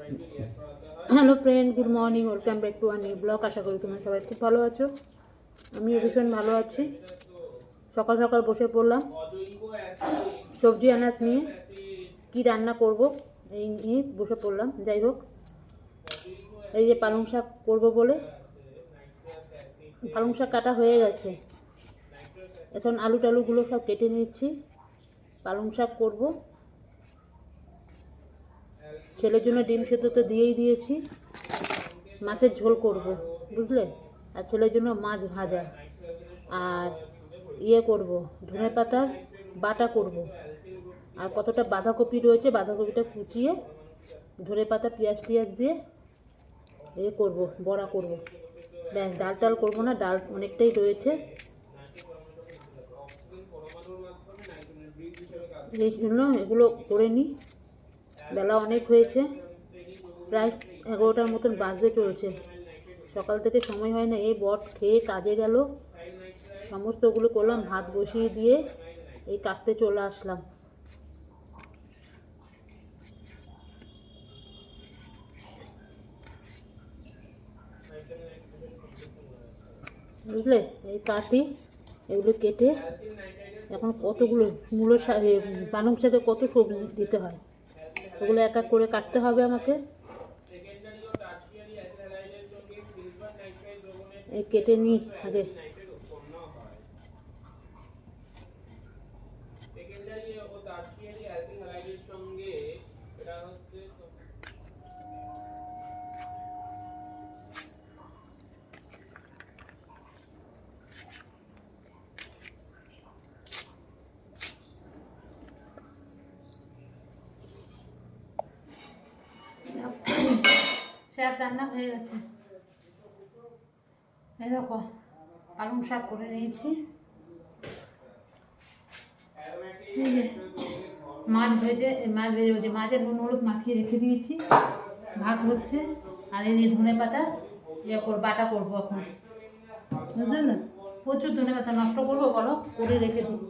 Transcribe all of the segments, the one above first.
Hello friend, good morning, welcome back to our new blog. আশা করি তোমরা সবাই খুব ভালো আছো। আমিও ভীষণ ভালো আছি। সকাল সকাল বসে পড়লাম সবজি আনাজ নিয়ে, কি রান্না করব এই নিয়ে বসে পড়লাম। যাই হোক, এই যে পালং শাক করবো বলে পালং শাক কাটা হয়ে গেছে। এখন আলু টালুগুলো সব কেটে নিচ্ছি, পালং শাক করব। ছেলের জন্য ডিম সেদ্ধ তো দিয়েই দিয়েছি, মাছের ঝোল করব বুঝলে, আর ছেলের জন্য মাছ ভাজা, আর করব ধনে পাতার বাটা করব, আর কতটা বাঁধাকপি রয়েছে, বাঁধাকপিটা কুচিয়ে ধনে পাতা পেঁয়াজ টিয়াজ দিয়ে করব, বড়া করব। ব্যাস, ডাল টাল করবো না, ডাল অনেকটাই রয়েছে, এই জন্য এগুলো করে নিই। বেলা অনেক হয়েছে, প্রায় 11টার মতন বাজতে চলছে। সকাল থেকে সময় হয় না, এই বট খেয়ে কাজে গেল, সমস্তগুলো করলাম, ভাত বসিয়ে দিয়ে এই কাটতে চলে আসলাম। বুঝলে, এই কাটি, এগুলো কেটে এখন কতগুলো মূলো পালং শাকে কত সবজি দিতে হয়, ওগুলো এক এক করে কাটতে হবে আমাকে। এই কেটে নিই আগে। শাক রান্না হয়ে গেছে, এই দেখো পালং শাক করে নিয়েছি। এই যে মাছ ভেজে বলছি, মাছের নুন হলুদ মাখিয়ে রেখে দিয়েছি, ভাত হচ্ছে। আর এই যে ধনে পাতা বাটা করবো এখন, বুঝলে না, প্রচুর ধনে পাতা নষ্ট করবো বলো, করে রেখে দিই।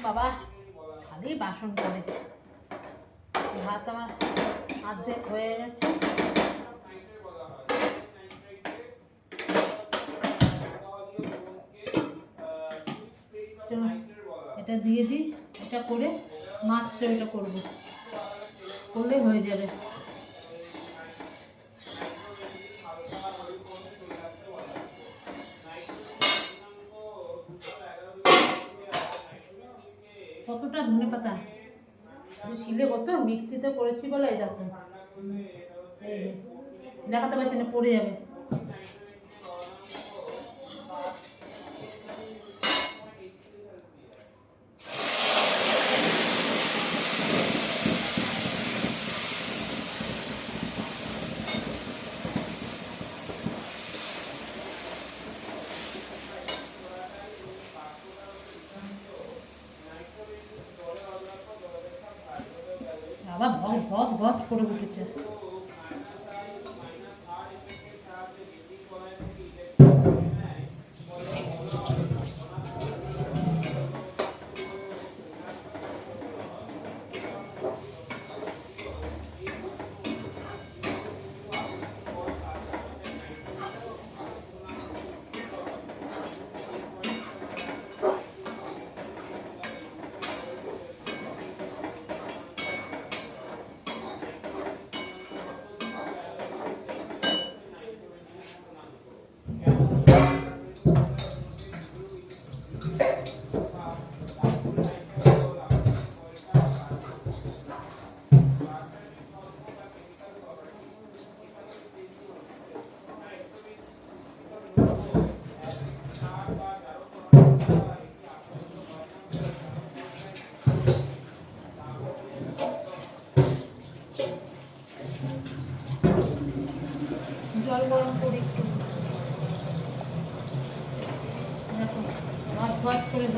বাবা খালি বাসন করে, ভাত আমার অর্ধেক হয়ে গেছে। এটা দিয়ে দিই, এটা করে মাছটা এটা করবো, করলে হয়ে যাবে। কতটা ধনে পাতা শিলে, কত মিক্সিতে করেছি বলে, এই দেখো, এই দেখাতে পারছি না, পড়ে যাবে। আবার ভদ ভদ করে উঠেছে।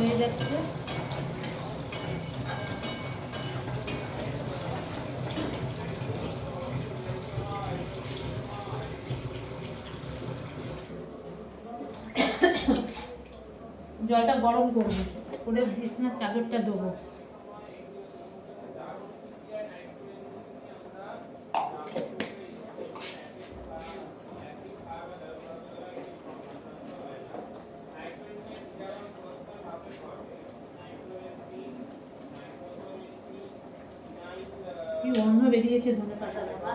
হয়ে যাচ্ছে। জলটা গরম করবো, করে বিছনার চাদরটা দেবো। কি গন্ধ বেরিয়েছে ধনে পাতা বাবা।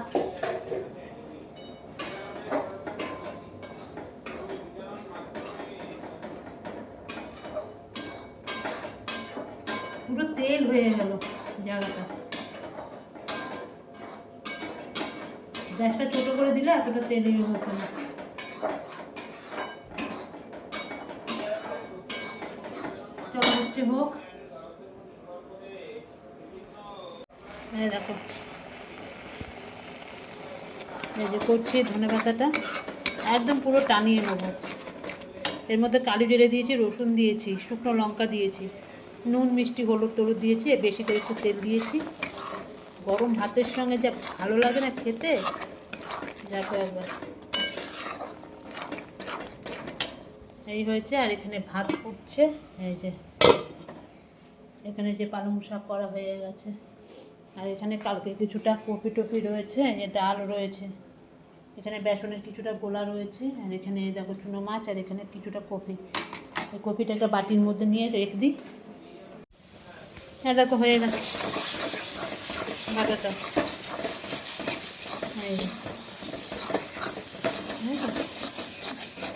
পুরো তেল হয়ে গেল জায়গাটা। গ্যাসটা ছোট করে দিলে এতটা তেল হতো না। চলো হচ্ছে হোক। দেখো এই যে করছি ধনে পাতাটা একদম পুরো টানিয়ে নেবো। এর মধ্যে কালি জিরে দিয়েছি, রসুন দিয়েছি, শুকনো লঙ্কা দিয়েছি, নুন মিষ্টি হলুদ টলুদ দিয়েছি, বেশি করে একটু তেল দিয়েছি। গরম ভাতের সঙ্গে যা ভালো লাগে না খেতে, দেখো একবার। এই হয়েছে। আর এখানে ভাত ফুটছে। এই যে এখানে যে পালং শাক করা হয়ে গেছে। আর এখানে কালকে কিছুটা কপি টপি রয়েছে, ডাল রয়েছে, এখানে বেসনের কিছুটা গোলা রয়েছে, আর এখানে দেখো চুনো মাছ, আর এখানে কিছুটা কপি। এই কপিটা একটা বাটির মধ্যে নিয়ে রেখে দিই। হ্যাঁ দেখো হয়ে গেছে ভাজাটা।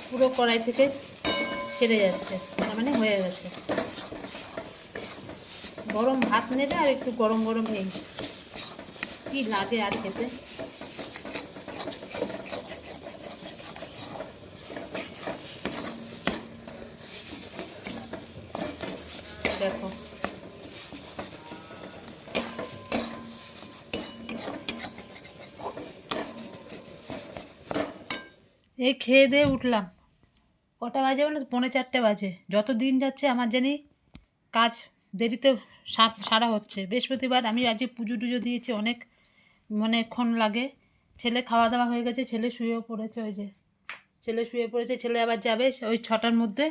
পুরো কড়াই থেকে ছেড়ে যাচ্ছে, তার মানে হয়ে গেছে। গরম ভাত নেবে আর একটু গরম গরম এই কি লাগে আর খেতে। দেখো এই খেয়ে দিয়ে উঠলাম। কটা বাজে বলো? 3:45 বাজে। যত দিন যাচ্ছে আমার জানি কাজ দেরিতে সারা হচ্ছে। বৃহস্পতিবার আমি আজকে পুজো টুজো দিয়েছি, অনেকক্ষণ লাগে। ছেলে খাওয়া দাওয়া হয়ে গেছে, ছেলে শুয়েও পড়েছে। ওই যে ছেলে শুয়ে পড়েছে। ছেলে আবার যাবে ওই 6টার মধ্যে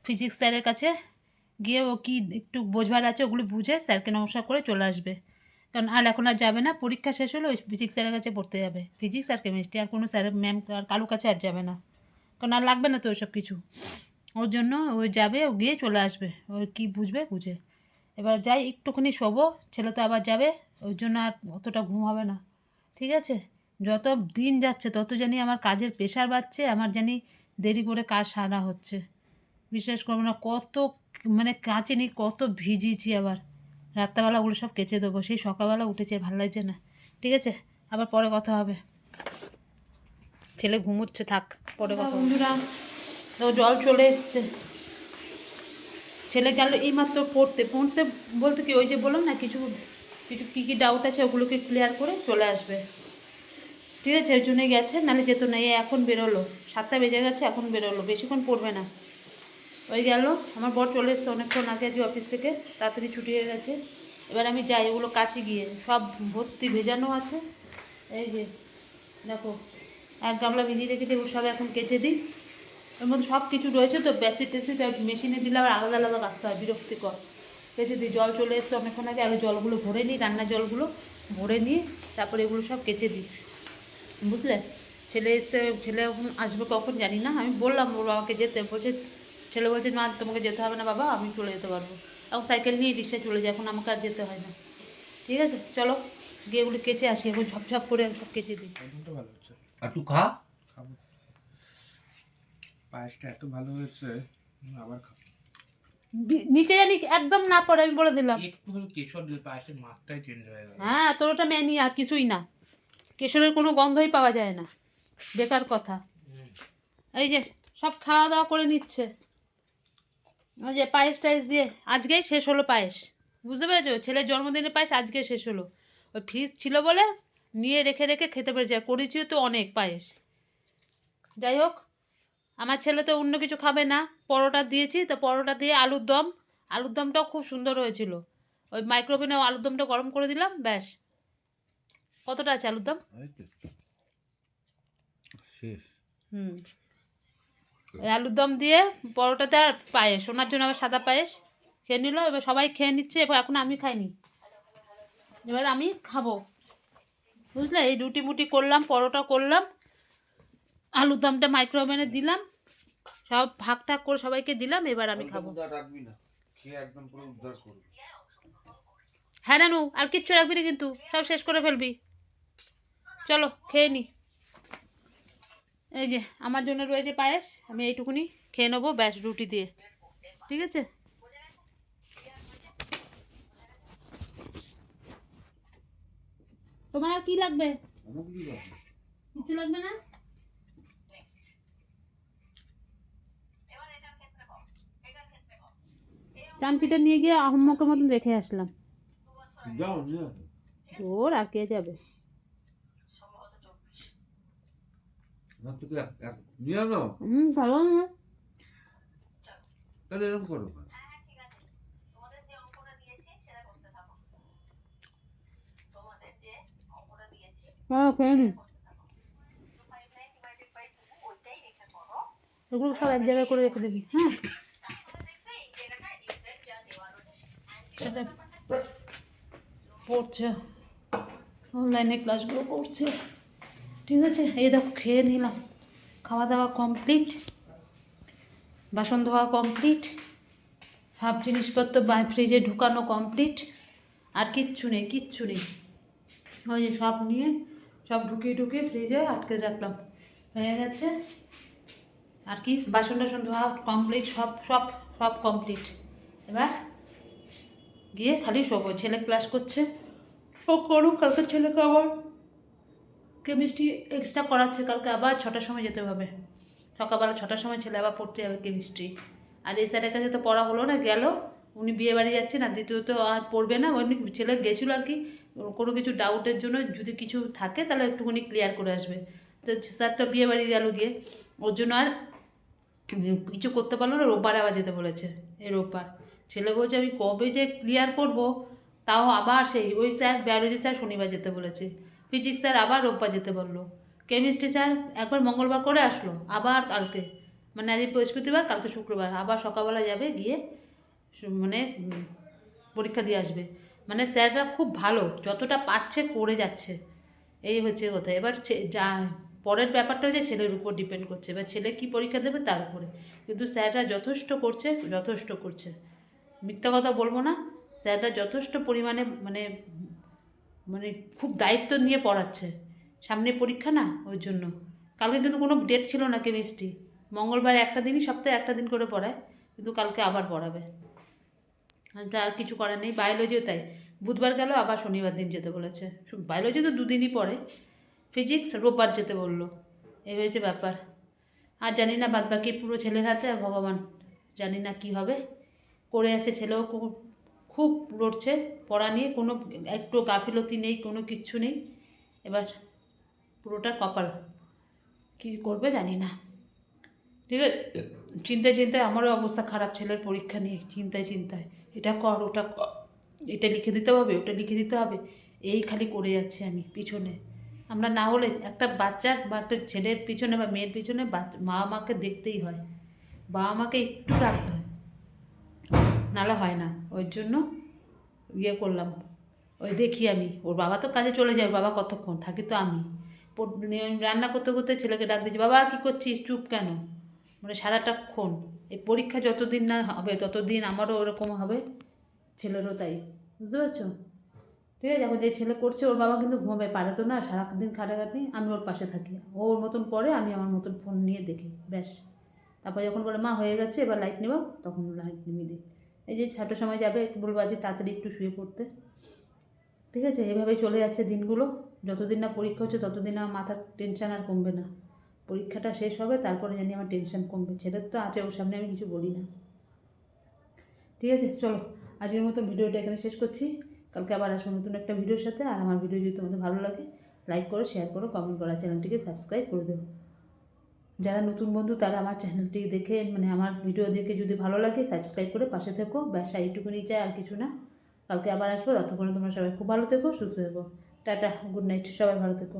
ফিজিক্স স্যারের কাছে গিয়ে ও কি একটু বোঝবার আছে ওগুলো বুঝে স্যারকে নমস্কার করে চলে আসবে। কারণ আর এখন আর যাবে না, পরীক্ষা শেষ হলে ওই ফিজিক্স স্যারের কাছে পড়তে যাবে। ফিজিক্স আর কেমিস্ট্রি, আর কোনো স্যারের ম্যাম আর কারোর কাছে আর যাবে না, কারণ আর লাগবে না তো ওইসব কিছু। ওর জন্য ওই যাবে, ও গিয়ে চলে আসবে, ওই কি বুঝবে বুঝে। এবার যাই একটুখানি শোবো, ছেলে তো আবার যাবে, ওই জন্য আর অতটা ঘুম হবে না। ঠিক আছে? যত দিন যাচ্ছে তত জানি আমার কাজের প্রেশার বাড়ছে, আমার জানি দেরি করে কাজ সারা হচ্ছে। বিশ্বাস করবো না, কত কাচিনি, কত ভিজিয়েছি। আবার রাত্রেবেলা ওগুলো সব কেচে দেবো। সেই সকালবেলা উঠেছে, ভালো লাগছে না। ঠিক আছে, আবার পরে কথা হবে। ছেলে ঘুমোচ্ছে, থাক, পরে কথা। বন্ধুরা জল চলে এসছে। ছেলে গেল এইমাত্র পড়তে বলতে কি, ওই যে বললাম না কিছু কিছু কী কী ডাউট আছে ওগুলোকে ক্লিয়ার করে চলে আসবে। ঠিক আছে, ওই জন্যই গেছে, নাহলে যেত না। এখন বেরোলো, 7টা বেজে গেছে, এখন বেরোলো, বেশিক্ষণ পড়বে না। ওই গেল। আমার বর চলে এসছে অনেকক্ষণ আগে আজকে অফিস থেকে, তাড়াতাড়ি ছুটি হয়ে গেছে। এবার আমি যাই, ওগুলো কাছে গিয়ে সব ভর্তি ভেজানো আছে। এই যে দেখো, এক গামলা ভিজিয়ে রেখেছি, ওগুলো সব এখন কেচে দিই। ওর মধ্যে সব কিছু রয়েছে তো, বেসি টেসি মেশিনে দিলে আবার আলাদা আলাদা কাচতে হয়, বিরক্তিকর। কেচে দিই। জল চলে এসছে অনেকক্ষণ আগে, আরও জলগুলো ভরে নিই, রান্নার জলগুলো ভরে নিয়ে তারপরে এগুলো সব কেচে দিই। বুঝলে? ছেলে এসছে, ছেলে এখন আসবে কখন জানি না। আমি বললাম ওর বাবাকে যেতে, বলছে, ছেলে বলছে মা তোমাকে যেতে হবে না বাবা, আমি চলে যেতে পারবো। এখন সাইকেল নিয়ে রিক্সায় চলে যায়, এখন আমাকে আর যেতে হয় না। ঠিক আছে, চলো গিয়ে এগুলো কেচে আসি, এখন ঝপঝপ করে সব কেচে দিই। আর তুই খা, খাবো। পায়েসটা এত ভালো হয়েছে, আবার খাবো। নিচে জানি একদম না পড়ে, আমি বলে দিলাম। একটু কেশর দিলে পায়েসের মাত্রাই চেঞ্জ হয়ে গেল। হ্যাঁ, তোর ওটা ম্যানি, আর কিছুই না। কেশরের কোনো গন্ধই পাওয়া যায় না, বেকার কথা। এই যে সব খাওয়া দাওয়া করে নিচ্ছে। ওই যে পায়েস টায়েস দিয়ে আজকেই শেষ হলো পায়েস। বুঝতে পেরেছো? ছেলের জন্মদিনের পায়েস আজকে শেষ হলো। ওই ফ্রিজ ছিল বলে নিয়ে রেখে রেখে খেতে পেরেছি, আর করেছিও তো অনেক পায়েস। যাই হোক, আমার ছেলে তো অন্য কিছু খাবে না। পরোটা দিয়েছি, তো পরোটা দিয়ে আলুর দম আলুর দমটাও খুব সুন্দর হয়েছিল। ওই মাইক্রোওভেনে আলুর দমটা গরম করে দিলাম, ব্যাস। কতটা আছে আলুর দম? শেষ। হুম, ওই আলুর দম দিয়ে পরোটাতে আর পায়েস, ওনার জন্য আবার সাদা পায়েস খেয়ে নিল। এবার সবাই খেয়ে নিচ্ছে, এবার এখন আমি খাইনি, এবার আমি খাবো, বুঝলে। এই রুটি মুটি করলাম, পরোটা করলাম, আলুর দমটা মাইক্রোওভেনে দিলাম, সব ভাগ ঠাক করে সবাইকে দিলাম, এবার আমি খাবো। হ্যাঁ নানু, আর কিচ্ছু রাখবি না কিন্তু, সব শেষ করে ফেলবি। চলো খেয়ে নি। এই যে আমার জন্য রয়েছে পায়েস, আমি এইটুকুনি খেয়ে নেবো, ব্যাস, রুটি দিয়ে। ঠিক আছে। তোমার আর কি লাগবে? কিছু লাগবে না? চামচিটা নিয়ে গিয়ে আহম্মকের মতন রেখে আসলাম। তোর আর কে যাবে? ভালো না। তাহলে এরকম করো। খেয়ে নি। এগুলো সব এক জায়গায় করে রেখে দিবি, হ্যাঁ। এটা পড়ছে, অনলাইনে ক্লাসগুলো করছে। ঠিক আছে, এই দেখো খেয়ে নিলাম, খাওয়া দাওয়া কমপ্লিট, বাসন ধোয়া কমপ্লিট, সব জিনিসপত্র ফ্রিজে ঢুকানো কমপ্লিট, আর কিচ্ছু নেই, কিচ্ছু নেই। ওই যে সব নিয়ে সব ঢুকিয়ে ফ্রিজে আটকে রাখলাম, হয়ে গেছে। আর কি, বাসন টাসন ধোয়া কমপ্লিট, সব সব সব কমপ্লিট। এবার গিয়ে খালি শোবো। ছেলে ক্লাস করছে, ও করুক, কালকে ছেলেকে আবার কেমিস্ট্রি এক্সট্রা করাচ্ছে, কালকে আবার 6টার সময় যেতে হবে। সকালবেলা 6টার সময় ছেলে আবার পড়তে যাবে কেমিস্ট্রি। আর এই স্যারের কাছে তো পড়া হলো না, গেল, উনি বিয়ে বাড়ি যাচ্ছেন, আর দ্বিতীয়ত আর পড়বে না। ওই ছেলে গেছিলো আর কি, কোনো কিছু ডাউটের জন্য, যদি কিছু থাকে তাহলে একটুখানি ক্লিয়ার করে আসবে। তো স্যার তো বিয়ে বাড়ি গেল গিয়ে, ওর জন্য আর কিছু করতে পারলো না। রোববারে আবার যেতে বলেছে, এই রোববার। ছেলে বলছে আমি কবে যে ক্লিয়ার করব, তাও আবার সেই ওই স্যার, বায়োলজি স্যার শনিবার যেতে বলেছে, ফিজিক্স স্যার আবার রোববার যেতে বললো, কেমিস্ট্রি স্যার একবার মঙ্গলবার করে আসলো, আবার কালকে, মানে আজ বৃহস্পতিবার, কালকে শুক্রবার, আবার সকালবেলা যাবে, গিয়ে মানে পরীক্ষা দিয়ে আসবে। মানে স্যাররা খুব ভালো, যতটা পারছে করে যাচ্ছে, এই হচ্ছে কথা। এবার যা পরের ব্যাপারটা হচ্ছে ছেলের উপর ডিপেন্ড করছে, এবার ছেলে কী পরীক্ষা দেবে তার উপরে। কিন্তু স্যাররা যথেষ্ট করছে, যথেষ্ট করছে, মিথ্যা কথা বলবো না। স্যাররা যথেষ্ট পরিমাণে মানে মানে খুব দায়িত্ব নিয়ে পড়াচ্ছে, সামনে পরীক্ষা না, ওই জন্য। কালকে কিন্তু কোনো ডেট ছিল না কেমিস্ট্রি, মঙ্গলবার একটা দিনই, সপ্তাহে একটা দিন করে পড়ায়, কিন্তু কালকে আবার পড়াবে, তা আর কিছু করার নেই। বায়োলজিও তাই, বুধবার গেল, আবার শনিবার দিন যেতে বলেছে। বায়োলজি তো দুদিনই পড়ে, ফিজিক্স রোববার যেতে বললো, এই হয়েছে ব্যাপার। আর জানি না, বাদ বাকি পুরো ছেলের হাতে, আর ভগবান জানি না কি হবে। করে যাচ্ছে, ছেলেও খুব খুব লড়ছে পড়া নিয়ে, কোনো একটু গাফিলতি নেই, কোনো কিচ্ছু নেই। এবার পুরোটা কপাল, কী করবে জানি না। ঠিক আছে, চিন্তায় আমারও অবস্থা খারাপ, ছেলের পরীক্ষা নিয়ে চিন্তায়, এটা কর, ওটা কর, এটা লিখে দিতে হবে, ওটা লিখে দিতে হবে, এই খালি করে যাচ্ছি আমি পিছনে। আমরা না হলে একটা বাচ্চার বা একটা ছেলের পিছনে বা মেয়ের পিছনে মা মাকে দেখতেই হয়, বাবা মাকে একটু রাখতে হয়, নাহলে হয় না। ওই জন্য ইয়ে করলাম, ওই দেখি আমি, ওর বাবা তো কাজে চলে যায়, বাবা কতক্ষণ থাকি, তো আমি রান্না করতে করতে ছেলেকে ডাক দিচ্ছি, বাবা কী করছিস, চুপ কেন, মানে সারাটাক্ষণ। এই পরীক্ষা যতদিন না হবে ততদিন আমারও ওরকম হবে, ছেলেরও তাই, বুঝতে পারছো। ঠিক আছে, এখন যে ছেলে করছে, ওর বাবা কিন্তু ঘুমাবে পারে তো না, সারাদিন খাটাখাটি, আমি ওর পাশে থাকি, ও ওর মতন পড়ে, আমি আমার মতন ফোন নিয়ে দেখি, ব্যাস। তারপর যখন বলে মা হয়ে গেছে এবার লাইট নেব, তখন লাইট নিভিয়ে দিই। এই যে 6টার সময় যাবে, একটু বলবো আজকে তাড়াতাড়ি একটু শুয়ে পড়তে। ঠিক আছে, এভাবেই চলে যাচ্ছে দিনগুলো। যতদিন না পরীক্ষা হচ্ছে ততদিন আমার মাথার টেনশান আর কমবে না। পরীক্ষাটা শেষ হবে, তারপরে জানি আমার টেনশান কমবে। ছেলের তো আছে, ওর সামনে আমি কিছু বলি না। ঠিক আছে, চলো আজকের মতো ভিডিওটা এখানে শেষ করছি। কালকে আবার আসবো নতুন একটা ভিডিওর সাথে। আর আমার ভিডিও যদি তোমাদের ভালো লাগে, লাইক করো, শেয়ার করো, কমেন্ট করো, চ্যানেলটিকে সাবস্ক্রাইব করে দেবো। যারা নতুন বন্ধু তারা আমার চ্যানেলটি দেখে মানে আমার ভিডিও দেখে যদি ভালো লাগে সাবস্ক্রাইব করে পাশে থেকো, ব্যাস এইটুকুনি চাই, আর কিছু না। কালকে আবার আসবো, ততক্ষণে তোমরা সবাই খুব ভালো থেকো, সুস্থ থেকো। টাটা, গুড নাইট, সবাই ভালো থেকো।